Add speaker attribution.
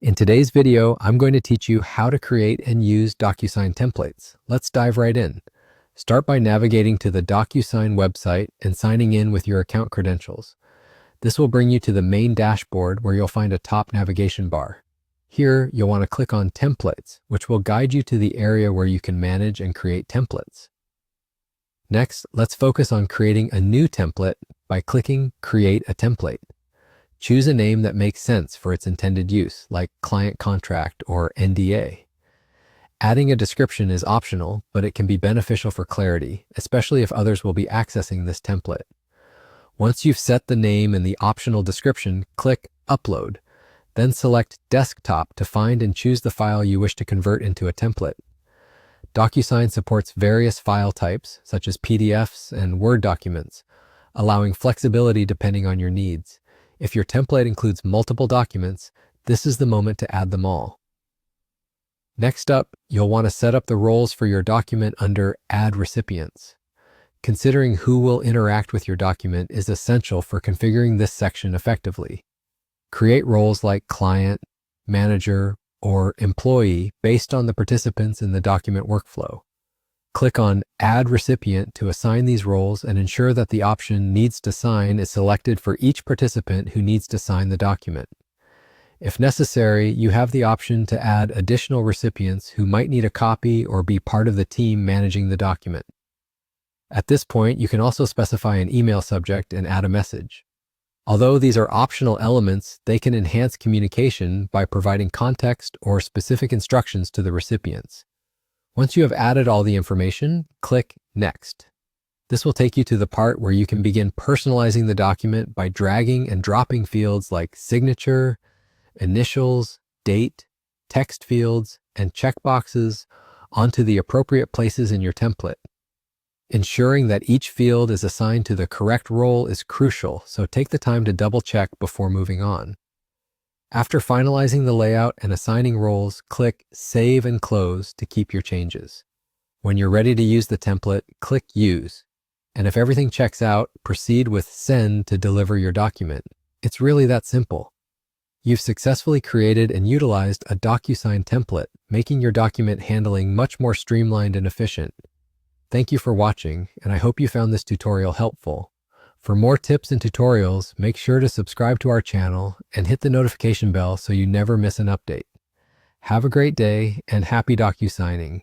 Speaker 1: In today's video, I'm going to teach you how to create and use DocuSign templates. Let's dive right in. Start by navigating to the DocuSign website and signing in with your account credentials. This will bring you to the main dashboard where you'll find a top navigation bar. Here, you'll want to click on Templates, which will guide you to the area where you can manage and create templates. Next, let's focus on creating a new template by clicking Create a Template. Choose a name that makes sense for its intended use, like client contract or NDA. Adding a description is optional, but it can be beneficial for clarity, especially if others will be accessing this template. Once you've set the name and the optional description, click Upload. Then select Desktop to find and choose the file you wish to convert into a template. DocuSign supports various file types, such as PDFs and Word documents, allowing flexibility depending on your needs. If your template includes multiple documents, this is the moment to add them all. Next up, you'll want to set up the roles for your document under Add Recipients. Considering who will interact with your document is essential for configuring this section effectively. Create roles like Client, Manager, or Employee based on the participants in the document workflow. Click on Add Recipient to assign these roles and ensure that the option Needs to Sign is selected for each participant who needs to sign the document. If necessary, you have the option to add additional recipients who might need a copy or be part of the team managing the document. At this point, you can also specify an email subject and add a message. Although these are optional elements, they can enhance communication by providing context or specific instructions to the recipients. Once you have added all the information, click Next. This will take you to the part where you can begin personalizing the document by dragging and dropping fields like signature, initials, date, text fields, and checkboxes onto the appropriate places in your template. Ensuring that each field is assigned to the correct role is crucial, so take the time to double-check before moving on. After finalizing the layout and assigning roles, click Save and Close to keep your changes. When you're ready to use the template, click Use. And if everything checks out, proceed with Send to deliver your document. It's really that simple. You've successfully created and utilized a DocuSign template, making your document handling much more streamlined and efficient. Thank you for watching, and I hope you found this tutorial helpful. For more tips and tutorials, make sure to subscribe to our channel and hit the notification bell so you never miss an update. Have a great day and happy DocuSigning.